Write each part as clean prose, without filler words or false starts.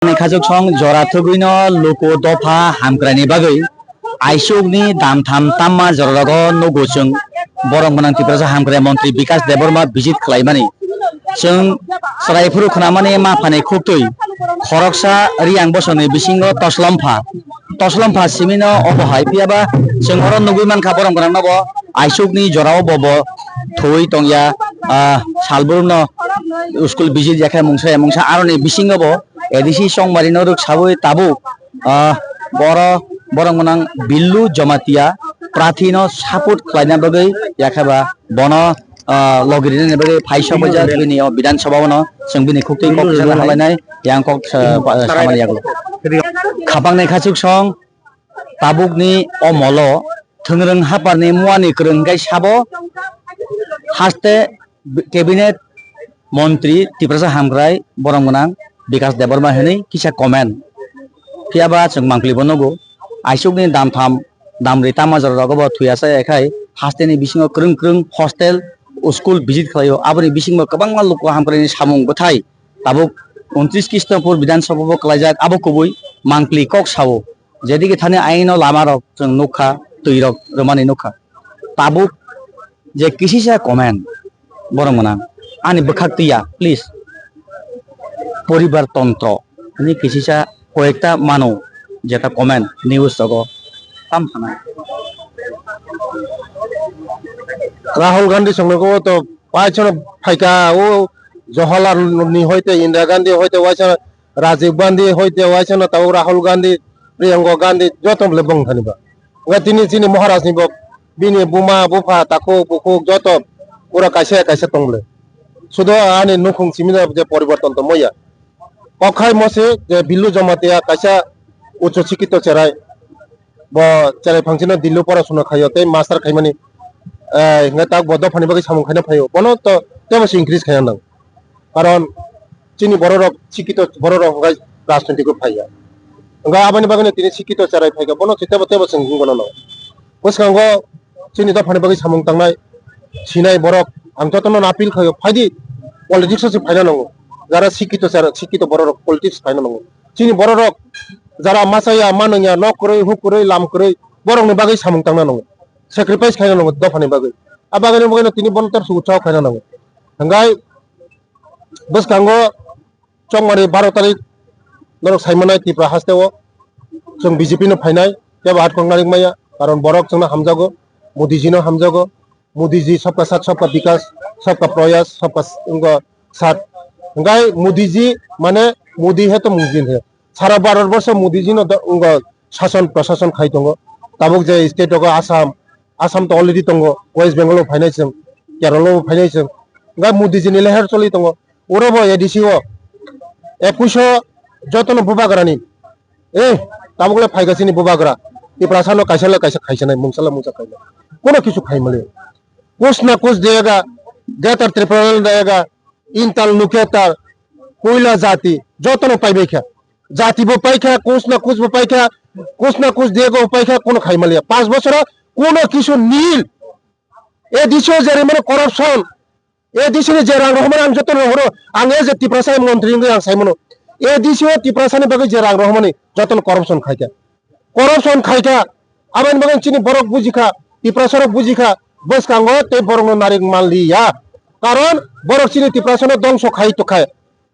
Nekajok song jora thugino loko dofa hamkrani bagai aisogni damtham tamma jorologo nogosung borong manang tiprasa hamkrai montri Bikas Deborma visit khlaimani जों सरायफुर खनामाने माफाने खुबतुई खरकसा रियां बसने बिसिंगो तसलमफा सिमिनो अबहाय पियाबा जों हर नुगुइ मानखा बरम गनां नबो आइसुकनि जराव बबो Thuy तंया सालबुरनो school बिजित जाखा मुंसा आरने बिसिंगबो एदिसि संमारिनो रुक साबुय ताबु बरं गनां बिल्लु जमातिया प्राथिनो सापुट खलायना बगै याखाबा बनो लगिरिने बगै फाइसा बजा बिनि विधानसभा नो जों बिनि खुक्ति कक्सा हालायनाय yang kok samani yago khapangni khachuk song tabukni omolo thungrung haparni muani krungkai sabo haste cabinet মন্ত্রী তিপ্রাসা হামগ্রাই বরংগনাং বিকাশ দেববর্মা হেনি কিসা কমেন্ট ফিয়াবা जों मांक्लिबो नगो आइसुकनि दामथाम दामरि तामाजर रगबो थुयासा एखाय हास्तेनि बिसिङाव क्रं क्रं हस्टेल स्कुल भिजिट खालायो आबनि बिसिङाव गोबां लोक हामग्रानि सामुं बथाय ताबुक 29 कृष्णपुर विधानसभा कलाइजाक आबो कबुई मांक्लि कक सावो जेदिके थाने आइनो लामारक जों नखा तैरक रमानि नखा ताबुक जे किसिसा कमेन्ट बरंगना आनि बखाक्तिया प्लिज परिवार तंत्र नि किसिसा कयेकटा मानो जेटा कमेन्ट निउज जगो ताम थाना राहुल गांधी संगको तो पाइछन फाइका ओ जवाहरलाल नेहरू होते इंदिरा गांधी होते वाइछन राजीव गांधी होते वाइछन ताउ राहुल गांधी प्रियंका गांधी जतम लेबं थानिबा गतिनि चिनि महाराज निबो बिनि बुमा बुफा ताको बुखु जत पुरा कासे तंगले सुदो आनि नुखुं सिमिना जे परिवर्तन तो मया अखाय मसे जे बिल्लु जमातिया कासा उच्च शिक्षित चेराय ब चेराय फांसिना दिल्ली परासुना खायते मास्टार खायमानि ngata bodo phani bagi samung khana phayo bono to tebo increase khaya nang karon chini bororok sikito bororok gai rajniti ko phaya nga abani bagane tini sikito charai phaiga bono tebo singgung bono no boskango chini to phani bagi samung tangnai sinai borok ang totono appeal khayo phaidi politics se phaina nango jara sikito bororok politics phaina nango chini bororok jara masaya mananya nokroi hukuroi lamkroi borok ni bagi samung tangna nango sacrifice खायना नंगो दफानि बागै आबागानि बागै तिनि बनतर सुचाव खायना नंगो हंगाय बस Congo चंगमारि 12 तारिख नरक साइमनाय तिप्रा हास्तेव जों बीजेपी नो फाइनाय या बात कंगनारि माया कारण बरक जोंना हामजागो मोदी जी नो हामजागो मोदी जी सबका साथ सबका विकास सबका प्रयास सबका उनका साथ हंगाय मोदी जी माने मोदी है तो मुमकिन है सारा भारतवर्ष मोदी जी नो उनका शासन प्रशासन खाइ दंगो ताबुक जे स्टेट को आसाम तो अलरेडी दंगो वेस्ट बेंगल फाइनाइजों केरला फाइनाइजों गा मोदी जी नि लेहार चलि दंगो ओरबो एडिसिओ 2100 जतन बुबाग्रानि ताबुकले फाइगासिनि बुबाग्रा इप्रासानो काइसाला खाइसनाय मुंसाला खाइना कोनो किछु खाइमले कुछ ना कुछ देगा गेटर ट्रिब्यूनल देगा इंतल नुकेतर कोयला जाति जतन पाइबेखा जाति बो पाइखा कुछ ना कुछ देगो पाइखा कोनो खाइमले 5 বছর কোনো কিছু নীল এ দিশো জেরে মানে করাপশন এ দিশে যে রাং রহমান আম যতন হরো আঙে যে তিপ্রাসায় মন্ত্রী আং সাইমনো এ দিশো তিপ্রাসানি বাগে যে রাং রহমানি যতন করাপশন খাইকা আবেন বাগে চিনি বরক বুজিখা তিপ্রাসার বুজিখা বস কাঙ্গো তে বরং নারিক মানলিয়া কারণ বরক চিনি তিপ্রাসানো ধ্বংস খাই তো খায়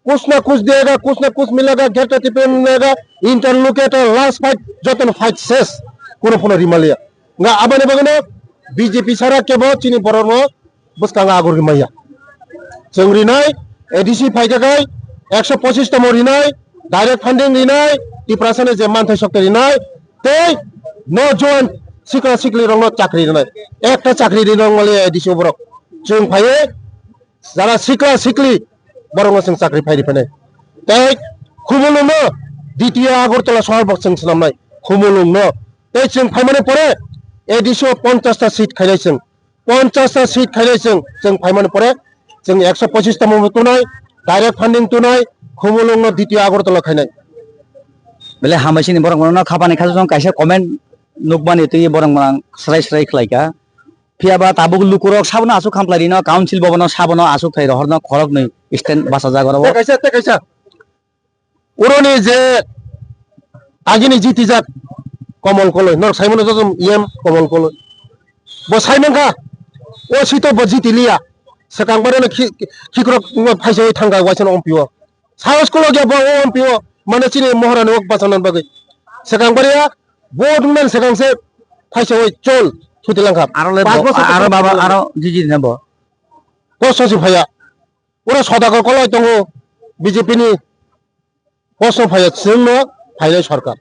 कुछ ना कुछ देगा कुछ ना कुछ मिलेगा गेटर टिपेन मिलेगा इंटरलोकेटर लास्ट फाइट जतन फाइट शेष कोनो रिमालिया nga abane bagane BJP sara kebo chini borno buskanga agur gimaya chengri nai ADC phaika gai 125 tamo rinai direct funding rinai tiprasane je manthai sakte rinai te no join sikli rongno chakri rinai ekta chakri rinai ngale ADC borok cheng phaye jara sikli borong sing chakri phairi phane te khumulung no দ্বিতীয় আগরতলা শহর boxing সালামনাই Khumulwng no te cheng phaimane pore एडिसो 50टा seat खाइलाइसों 50टा seat खाइलाइसों जों फाइमाने परे जों 125 तम तुनाय डाइरेक्ट फंडिंग तुनाय खुमुलुंग द्वितीय आगरतला खाइनाय बेले हामासिनि बरंगना खाबानि खाजों काइसा कमेन्ट नुकबानि तै बरंगना स्राय खलाइका फियाबा ताबुक लुकुरक साबना आसु खामप्लाइनो काउन्सिल भवन साबना आसु थाइ रहरन खरक नै स्टैंड बासा जागरब कैसा উরনি যে আগিনি জিতি যাক কমল কলই নর সাইমন যতম ইএম কমল কলই ব সাইমন খা ও সিতো ব জিতিলিয়া সেকাং বারে খিক্রক ফাইসে থাঙ্গা ওয়াইসন অম্পিও সাহস কলো গে ব অম্পিও মানে চিনি মহারানি ওক বাঁচানোর বাকি সেকাং বারে ভোট মেন সেকাং সে ফাইসে ওই চল সুতিলাঙ্কা আরো বাবা আরো জিজি নেব পোস্ট সচিব ভাইয়া ওরা সদাগর কলয় দङ বিজেপি নি পোস্ট ভাইয়া जोंनो ফাইলে সরকার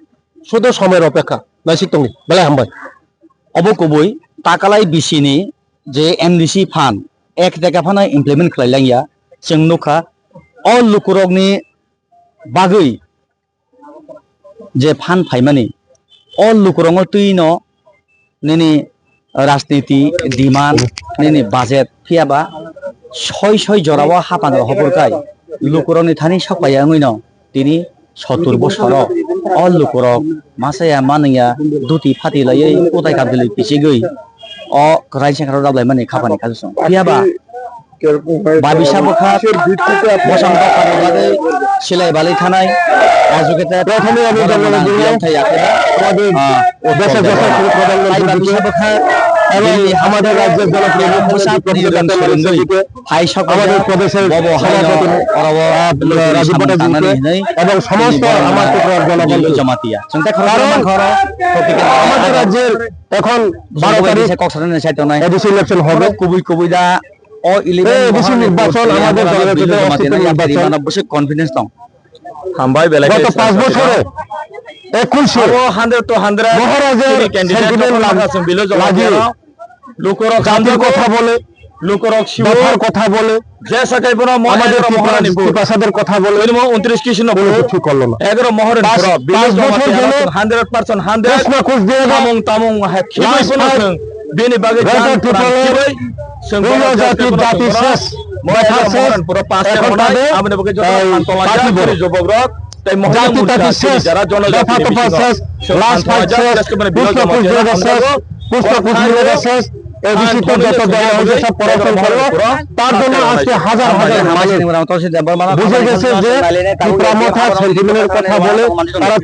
শুধু সময়ের অপেক্ষা নাইসিক দङ বেলা হামবাই অবকবই তাকালাই বিসিনি যে এমডিসি ফান্ড 1 টাকা ফানা ইমপ্লিমেন্ট খাलायलांया जों नुखा अल लुकुरगनि बागै जे फान्ड फाइमानि अल लुकुरंग तुइनो नेनि राजनीति डिमान्ड नेनि बाजेट फियाबा सय जरावा हापानो हबरकाय लुकुरंनि थानि सपायाङैनो तिनि 70 बছर अल लुकुरग मासाया मानैया दुति फाति लायै उदाय गाबदलै पिसिगै अ रायसेंखाराव दाबलाय माने खाफानि खाजुसं फियाबा बाबिसा बखा बसंत कारोबादै सिलाय बालै थानाय एजुकेटेड প্রথমে আমি জানাবো बाबिसा बखा আমাদের রাজ্যের জনপ্রিয় মুখ্যমন্ত্রী আমাদের প্রদেশের সভাপতি রাজীব ভট্টাচার্য এবং সমস্ত আমার টুকরার জনগণ জমাতিয়া আমাদের রাজ্যের এখন 12 তারিখ এডিসি ইলেকশন হবে কুবুই দা ও এডিসি নির্বাচন আমাদের দলের অবশ্যই কনফিডেন্স দं হামবাই বেলা গত 5 বছরে 21 100 to 100 মহারাজের ক্যান্ডিডেট লাগাছেন বিলো লাগিয়ে লোকরক জাতির কথা বলে লোকরক শিবর কথা বলে যে সাকাইবনা আমাদের মহারানী প্রসাদের কথা বলে 29 কৃষ্ণ কিছু করলো না 11 মহারানী 5 বছর ধরে 100% 100 প্রশ্ন খুঁজ দিয়ে তামুং খেবাইবনা বেনি বাগে জাতি শেষ মহারানী শেষ পুরো 5 মহারানী আমনে বকে যত আন্তর্জাতিক যুবকরক তাই মহারানী শেষ যারা জনজাতি শেষ লাস্ট ফাইট শেষ পুষ্প কুচবিহার শেষ এডিসি তো যত দল হয়েছে সব পরামর্শ করলো তার জন্য আজকে হাজার হাজার বুঝে গেছে যে ত্রিপুরা মথা সেন্টিমেন্টের কথা বলে তারা